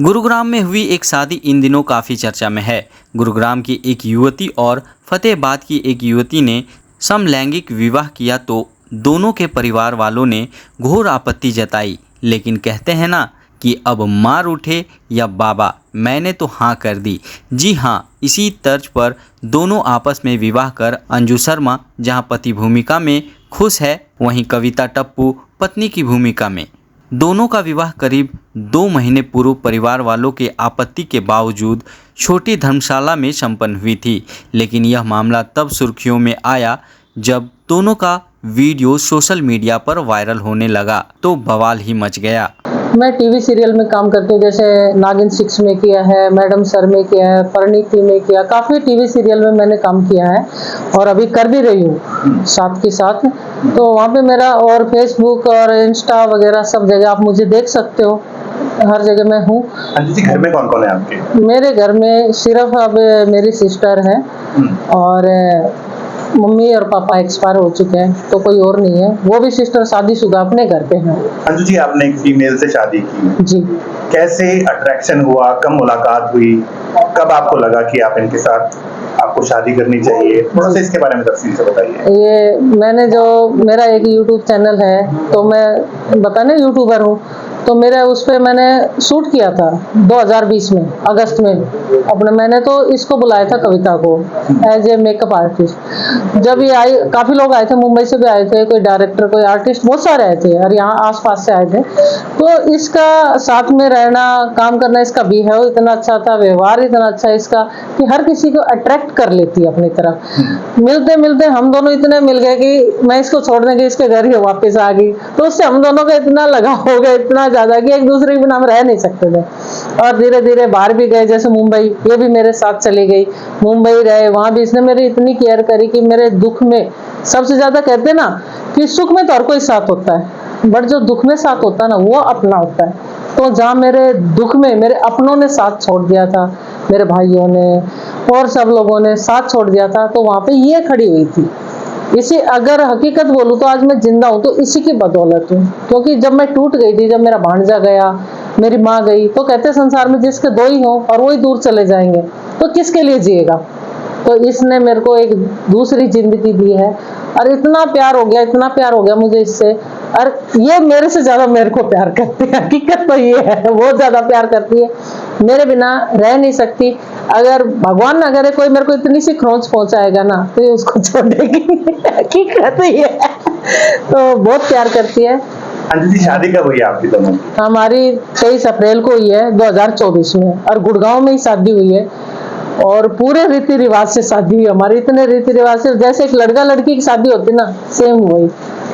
गुरुग्राम में हुई एक शादी इन दिनों काफ़ी चर्चा में है। गुरुग्राम की एक युवती और फतेहाबाद की एक युवती ने समलैंगिक विवाह किया तो दोनों के परिवार वालों ने घोर आपत्ति जताई। लेकिन कहते हैं ना कि अब मार उठे या बाबा, मैंने तो हाँ कर दी। जी हाँ, इसी तर्ज पर दोनों आपस में विवाह कर अंजू शर्मा जहाँ पति भूमिका में खुश है, वहीं कविता टप्पू पत्नी की भूमिका में। दोनों का विवाह करीब 2 महीने पूर्व परिवार वालों के आपत्ति के बावजूद छोटी धर्मशाला में संपन्न हुई थी। लेकिन यह मामला तब सुर्खियों में आया जब दोनों का वीडियो सोशल मीडिया पर वायरल होने लगा तो बवाल ही मच गया। मैं टीवी सीरियल में काम करती हूँ, जैसे नागिन 6 में किया है, मैडम सर में किया है, परिणीति में किया, काफ़ी टीवी सीरियल में मैंने काम किया है और अभी कर भी रही हूँ साथ के साथ। तो वहाँ पे मेरा और फेसबुक और इंस्टा वगैरह सब जगह आप मुझे देख सकते हो, हर जगह मैं हूँ। अंजू जी, घर में कौन कौन है आपके? मेरे घर में सिर्फ अब मेरी सिस्टर है और मम्मी और पापा एक्सपायर हो चुके हैं, तो कोई और नहीं है। वो भी सिस्टर शादीशुदा अपने घर पे हैं। अंजू जी, आपने एक फीमेल से शादी की जी। कैसे अट्रैक्शन हुआ, कब मुलाकात हुई, कब आपको लगा कि आप इनके साथ आपको शादी करनी चाहिए? थोड़ा सा इसके बारे में तफसील से बताइए। ये मैंने जो मेरा एक यूट्यूब चैनल है, तो मैं बताने यूट्यूबर हूँ, तो मेरा उस पर मैंने शूट किया था 2020 में अगस्त में अपने। मैंने तो इसको बुलाया था कविता को एज ए मेकअप आर्टिस्ट। जब ये आई, काफ़ी लोग आए थे, मुंबई से भी आए थे, कोई डायरेक्टर, कोई आर्टिस्ट, बहुत सारे आए थे और यहाँ आसपास से आए थे। तो इसका साथ में रहना, काम करना, इसका बिहेव इतना अच्छा था, व्यवहार इतना अच्छा है इसका कि हर किसी को अट्रैक्ट कर लेती है अपनी तरफ। मिलते मिलते हम दोनों इतने मिल गए कि मैं इसको छोड़ने के इसके घर ही वापस आ गई। तो उससे हम दोनों का इतना लगाव हो गया, इतना ज्यादा कि एक दूसरे के बिना हम रह नहीं सकते थे। और धीरे धीरे बाहर भी गए, जैसे मुंबई, ये भी मेरे साथ चली गई, मुंबई रहे, वहां भी इसने मेरी इतनी केयर करी कि मेरे दुख में, सबसे ज्यादा कहते ना कि सुख में तो हर कोई साथ होता है, बट जो दुख में साथ होता है ना, वो अपना होता है। तो जहाँ मेरे दुख में मेरे अपनों ने साथ छोड़ दिया था, मेरे भाइयों ने और सब लोगों ने साथ छोड़ दिया था, तो वहां पे ये खड़ी हुई थी। इसी, अगर हकीकत बोलूँ तो आज मैं जिंदा हूँ तो इसी की बदौलत हूँ। क्योंकि जब मैं टूट गई थी, जब मेरा भांजा गया, मेरी माँ गई, तो कहते संसार में जिसके 2 ही हों और वही दूर चले जाएंगे तो किसके लिए जिएगा। तो इसने मेरे को एक दूसरी जिंदगी दी है और इतना प्यार हो गया, इतना प्यार हो गया मुझे इससे। और ये मेरे से ज्यादा मेरे को प्यार करती है, हकीकत तो ये है, बहुत ज्यादा प्यार करती है, मेरे बिना रह नहीं सकती। अगर भगवान ना करे कोई मेरे को इतनी सी खरोंच पहुंचाएगा ना, तो ये उसको छोड़ेगी, हकीकत ये है। तो बहुत प्यार करती है। अंजू जी, शादी कब हुई आपकी दोनों? हमारी 23 अप्रैल को हुई है 2024 में, और गुड़गांव में ही शादी हुई है और पूरे रीति रिवाज से शादी हुई हमारी। इतने रीति रिवाज से, जैसे एक लड़का लड़की की शादी होती ना, सेम वही।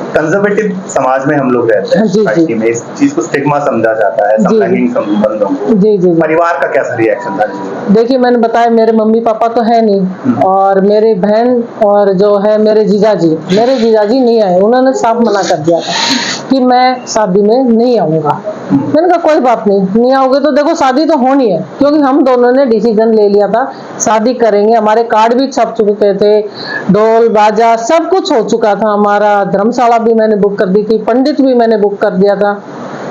कंजर्वेटिव समाज में हम लोग रहते हैं, सोसाइटी में इस चीज को स्टिग्मा समझा जाता है, समलैंगिक संबंधों को। जी जी। परिवार का कैसा रिएक्शन था? देखिए, मैंने बताया मेरे मम्मी पापा तो है नहीं, और मेरी बहन और जो है मेरे जीजाजी नहीं आए। उन्होंने साफ मना कर दिया था कि मैं शादी में नहीं आऊंगा। मैंने कहा कोई बात नहीं आओगे तो देखो शादी तो होनी है, क्योंकि हम दोनों ने डिसीजन ले लिया था शादी करेंगे। हमारे कार्ड भी छप चुके थे, ढोल बाजा सब कुछ हो चुका था हमारा, धर्मशाला भी मैंने बुक कर दी थी, पंडित भी मैंने बुक कर दिया था,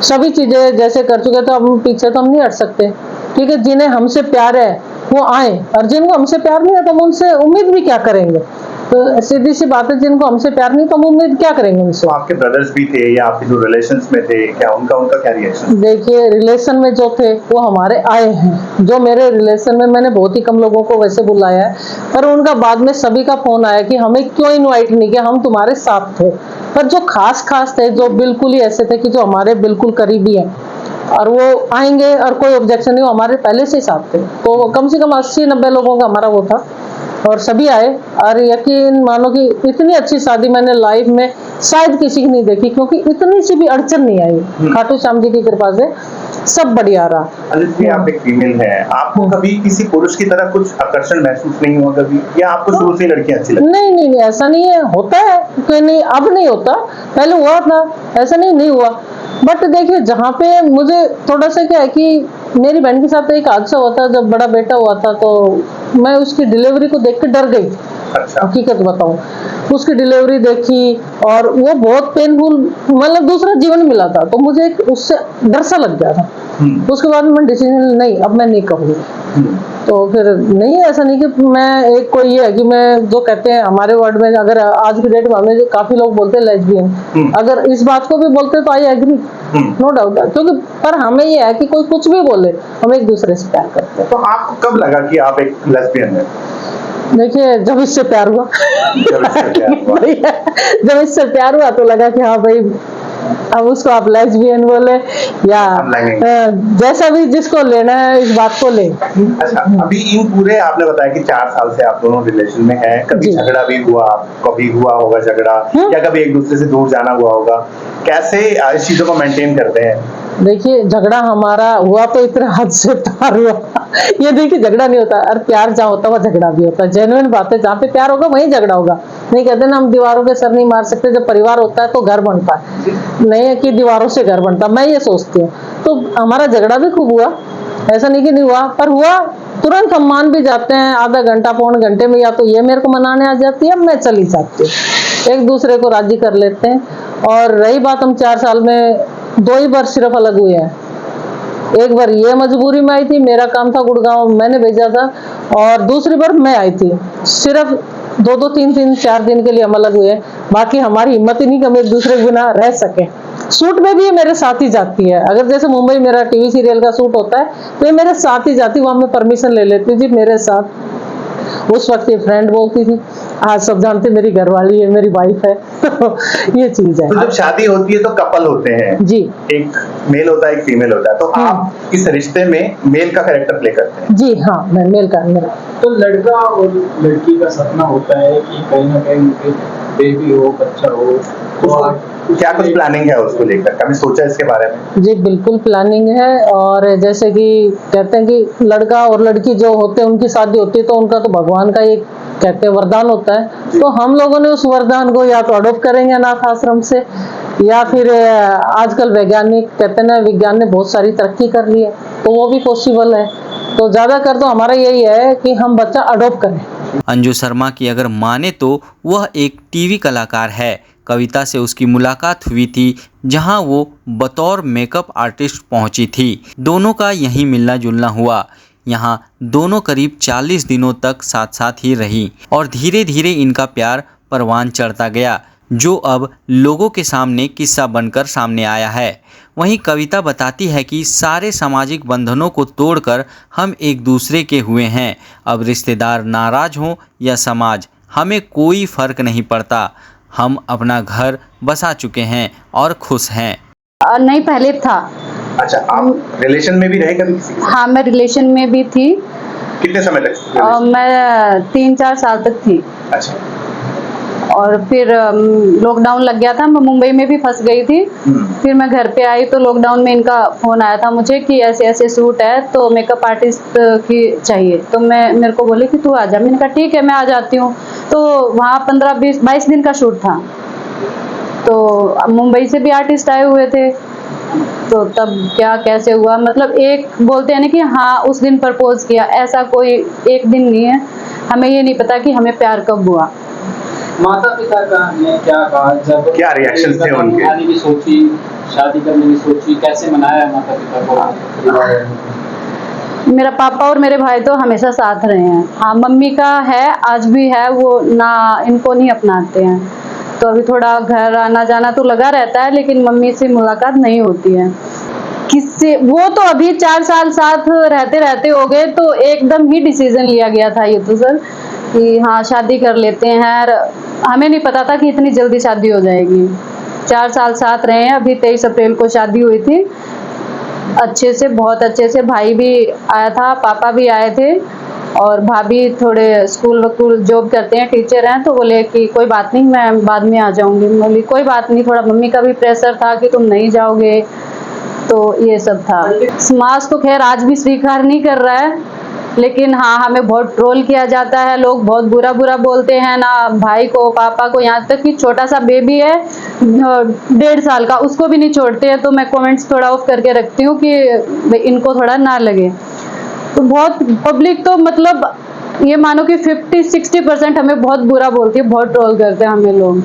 सभी चीजें जैसे कर चुके। तो अब पीछे तो हम नहीं हट सकते, ठीक है। जिन्हें हमसे प्यार है वो आए, और जिनको हमसे प्यार नहीं है तो हम उनसे उम्मीद भी क्या करेंगे। तो सीधी सी बात है, जिनको हमसे प्यार नहीं तो हम उम्मीद क्या करेंगे उनसे। तो आपके ब्रदर्स भी थे या आपके जो रिलेशंस में थे, क्या उनका क्या रिएक्शन? देखिए, रिलेशन में जो थे वो हमारे आए हैं। जो मेरे रिलेशन में, मैंने बहुत ही कम लोगों को वैसे बुलाया है, पर उनका बाद में सभी का फोन आया कि हमें क्यों इनवाइट नहीं किया, हम तुम्हारे साथ थे। पर जो खास थे, जो बिल्कुल ही ऐसे थे कि जो हमारे बिल्कुल करीबी हैं और वो आएंगे और कोई ऑब्जेक्शन नहीं, वो हमारे पहले से साथ थे। तो कम से कम 80-90 लोगों का हमारा वो था और सभी आए। और यकीन मानो कि इतनी अच्छी शादी मैंने लाइफ में शायद किसी की नहीं देखी, क्योंकि इतनी सी भी अड़चन नहीं आई। खाटू श्याम जी की कृपा से सब बढ़िया रहा। अदिति, आप एक फीमेल हैं, आपको कभी किसी पुरुष की तरह कुछ आकर्षण महसूस नहीं हुआ कभी, या आपको शुरू से लड़कियां अच्छी लगती? नहीं, ऐसा नहीं है, होता है कि नहीं, अब नहीं होता, पहले हुआ था, ऐसा नहीं हुआ। बट देखिए, जहाँ पे मुझे थोड़ा सा क्या है कि मेरी बहन के साथ एक हादसा हुआ था, जब बड़ा बेटा हुआ था, तो मैं उसकी डिलीवरी को देख के डर गई। अच्छा। हकीकत बताऊं, उसकी डिलीवरी देखी और वो बहुत पेनफुल, मतलब दूसरा जीवन मिला था, तो मुझे उससे डर सा लग गया था। उसके बाद मैंने डिसीजन नहीं, अब मैं नहीं कहूँगी। तो फिर नहीं, ऐसा नहीं कि मैं एक कोई ये है कि मैं जो कहते हैं हमारे वर्ड में, अगर आज की डेट में हमें जो काफी लोग बोलते हैं लेस्बियन, अगर इस बात को भी बोलते हैं तो आई एग्री, नो डाउट, क्योंकि पर हमें ये है कि कोई कुछ भी बोले, हम एक दूसरे से प्यार करते हैं। तो आपको कब लगा कि आप एक लेस्बियन हैं? देखिए, जब इससे प्यार हुआ जब इससे प्यार हुआ तो लगा कि हाँ भाई, अब उसको आप लेस्बियन बोले या जैसा भी जिसको लेना है इस बात को ले। अच्छा, अभी इन पूरे आपने बताया कि 4 साल से आप दोनों रिलेशन में हैं, कभी झगड़ा भी हुआ, कभी हुआ होगा झगड़ा, या कभी एक दूसरे से दूर जाना हुआ होगा, कैसे इस चीजों को मेंटेन करते हैं? देखिए, झगड़ा हमारा हुआ तो इतना हद से प्यार हुआ ये देखिए, झगड़ा नहीं होता, और प्यार जहाँ होता है वहाँ झगड़ा भी होता है। जेन्युइन बात है, जहाँ पे प्यार होगा वहीं झगड़ा होगा। नहीं कहते ना, हम दीवारों के सर नहीं मार सकते, जब परिवार होता है तो घर बनता है, नहीं है कि दीवारों से घर बनता। मैं ये सोचती हूँ, तो हमारा झगड़ा भी खूब हुआ, ऐसा नहीं कि नहीं हुआ, पर हुआ तुरंत हम मान भी जाते हैं, आधा घंटा पौन घंटे में या तो ये मेरे को मनाने आ जाती है, मैं चली जाती हूँ, एक दूसरे को राजी कर लेते हैं। और रही बात, हम 4 साल में 2 ही बार सिर्फ अलग हुए हैं। एक बार ये मजबूरी में आई थी, मेरा काम था गुड़गांव, मैंने भेजा था, और दूसरी बार मैं आई थी, सिर्फ 2-2, 3-3, 4 दिन के लिए हम अलग हुए। बाकी हमारी हिम्मत ही नहीं कि हम एक दूसरे के बिना रह सके। शूट में भी ये मेरे साथ ही जाती है, अगर जैसे मुंबई मेरा टीवी सीरियल का शूट होता है तो ये मेरे साथ ही जाती, वहां मैं परमिशन ले लेती थी मेरे साथ। उस वक्त ये फ्रेंड बोलती थी, आज सब जानते मेरी घरवाली है, मेरी वाइफ है तो ये चीज है। तो जब शादी होती है तो कपल होते हैं जी, एक मेल होता है, एक फीमेल होता है, तो आप इस रिश्ते में मेल का कैरेक्टर प्ले करते हैं? जी हाँ, मैं मेल का मेरा। तो लड़का और लड़की का सपना होता है कि कहीं ना कहीं उनके बेबी हो, बच्चा हो, तो आप क्या कुछ प्लानिंग है उसको लेकर, कभी सोचा इसके बारे में? जी बिल्कुल प्लानिंग है, और जैसे कि कहते हैं कि लड़का और लड़की जो होते हैं उनकी शादी होती है तो उनका तो भगवान का एक कहते हैं वरदान होता है, तो हम लोगों ने उस वरदान को या तो अडॉप्ट करेंगे अनाथ आश्रम से, या फिर आजकल वैज्ञानिक कहते हैं ना, विज्ञान ने बहुत सारी तरक्की कर ली है तो वो भी पॉसिबल है। तो ज्यादातर तो हमारा यही है कि हम बच्चा अडॉप्ट करें। अंजू शर्मा की अगर माने तो वह एक टीवी कलाकार है। कविता से उसकी मुलाकात हुई थी जहां वो बतौर मेकअप आर्टिस्ट पहुंची थी। दोनों का यहीं मिलना जुलना हुआ। यहां दोनों करीब 40 दिनों तक साथ साथ ही रही और धीरे धीरे इनका प्यार परवान चढ़ता गया, जो अब लोगों के सामने किस्सा बनकर सामने आया है। वहीं कविता बताती है कि सारे सामाजिक बंधनों को तोड़कर हम एक दूसरे के हुए हैं। अब रिश्तेदार नाराज हों या समाज, हमें कोई फर्क नहीं पड़ता। हम अपना घर बसा चुके हैं और खुश हैं। नहीं, पहले था। अच्छा, आप रिलेशन में भी रहे कभी किसी के साथ? हाँ, मैं रिलेशन में भी थी। कितने समय तक? मैं 3-4 साल तक थी। अच्छा। और फिर लॉकडाउन लग गया था, मैं मुंबई में भी फंस गई थी। फिर मैं घर पे आई तो लॉकडाउन में इनका फोन आया था मुझे कि ऐसे ऐसे शूट है तो मेकअप आर्टिस्ट की चाहिए। तो मेरे को बोले कि तू आ जा। मैंने कहा ठीक है, मैं आ जाती हूँ। तो वहाँ 15-20-22 दिन का शूट था। तो मुंबई से भी आर्टिस्ट आए हुए थे। तो तब क्या कैसे हुआ, मतलब एक बोलते हैं ना कि हाँ उस दिन प्रपोज किया, ऐसा कोई एक दिन नहीं है। हमें ये नहीं पता कि हमें प्यार कब हुआ। माता पिता का ने क्या कहा, जब क्या रिएक्शन थे उनके? आने की सोची, शादी करने की सोची, कैसे मनाया माता पिता को? मेरा पापा और मेरे भाई तो हमेशा साथ रहे हैं। हाँ, मम्मी का है, आज भी है, वो ना इनको नहीं अपनाते हैं। तो अभी थोड़ा घर आना जाना तो लगा रहता है, लेकिन मम्मी से मुलाकात नहीं होती है। किससे, वो तो अभी 4 साल साथ रहते रहते हो गए तो एकदम ही डिसीजन लिया गया था ये तो सर कि हाँ शादी कर लेते हैं। हमें नहीं पता था कि इतनी जल्दी शादी हो जाएगी। 4 साल साथ रहे हैं। अभी 23 अप्रैल को शादी हुई थी, अच्छे से, बहुत अच्छे से। भाई भी आया था, पापा भी आए थे, और भाभी थोड़े स्कूल वकूल जॉब करते हैं, टीचर हैं। तो बोले कि कोई बात नहीं, मैं बाद में आ जाऊंगी। बोली कोई बात नहीं। थोड़ा मम्मी का भी प्रेशर था कि तुम नहीं जाओगे, तो ये सब था। समाज तो खैर आज भी स्वीकार नहीं कर रहा है, लेकिन हाँ हमें बहुत ट्रोल किया जाता है। लोग बहुत बुरा बुरा बोलते हैं ना, भाई को, पापा को, यहाँ तक कि छोटा सा बेबी है 1.5 साल का, उसको भी नहीं छोड़ते हैं। तो मैं कमेंट्स थोड़ा ऑफ करके रखती हूँ कि इनको थोड़ा ना लगे। तो बहुत पब्लिक तो मतलब ये मानो कि 50-60% हमें बहुत बुरा बोलती है, बहुत ट्रोल करते हैं हमें लोग।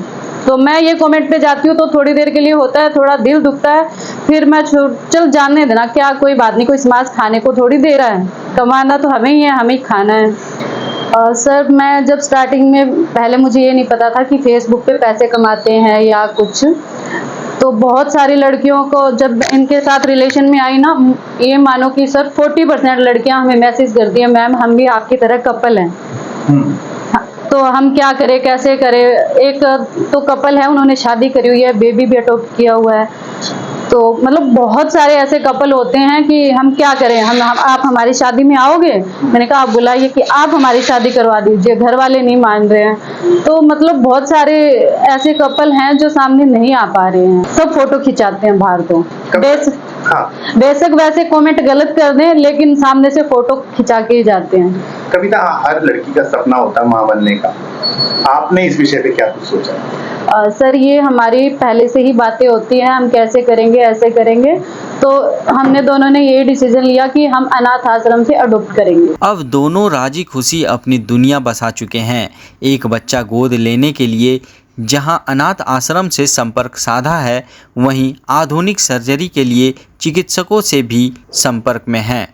तो मैं ये कमेंट पे जाती हूँ तो थोड़ी देर के लिए होता है, थोड़ा दिल दुखता है, फिर मैं चल जानने देना, क्या कोई बात नहीं, कोई समाज खाने को थोड़ी दे रहा है, कमाना तो हमें ही है, हमें ही खाना है। सर मैं जब स्टार्टिंग में पहले मुझे ये नहीं पता था कि फेसबुक पे पैसे कमाते हैं या कुछ, तो बहुत सारी लड़कियों को जब इनके साथ रिलेशन में आई ना, ये मानो कि सर 40% लड़कियां हमें मैसेज करती हैं, मैम हम भी आपकी तरह कपल हैं, तो हम क्या करें, कैसे करें। एक तो कपल है, उन्होंने शादी करी हुई है, बेबी भी अडॉप्ट किया हुआ है, तो मतलब बहुत सारे ऐसे कपल होते हैं कि हम क्या करें, हम आप हमारी शादी में आओगे। मैंने कहा आप बुलाइए कि आप हमारी शादी करवा दीजिए, घर वाले नहीं मान रहे हैं। तो मतलब बहुत सारे ऐसे कपल हैं जो सामने नहीं आ पा रहे हैं, सब फोटो खिंचाते हैं बाहर। तो बेशक वैसे कमेंट गलत कर दें, लेकिन सामने से फोटो खिंचा के ही जाते हैं। कविता, हर लड़की का सपना होता है माँ बनने का, आपने इस विषय पे क्या कुछ सोचा? सर ये हमारी पहले से ही बातें होती हैं, हम कैसे करेंगे, ऐसे करेंगे, तो हमने दोनों ने ये डिसीजन लिया कि हम अनाथ आश्रम से अडॉप्ट करेंगे। अब दोनों राजी खुशी अपनी दुनिया बसा चुके हैं। एक बच्चा गोद लेने के लिए जहां अनाथ आश्रम से संपर्क साधा है, वहीं आधुनिक सर्जरी के लिए चिकित्सकों से भी संपर्क में हैं।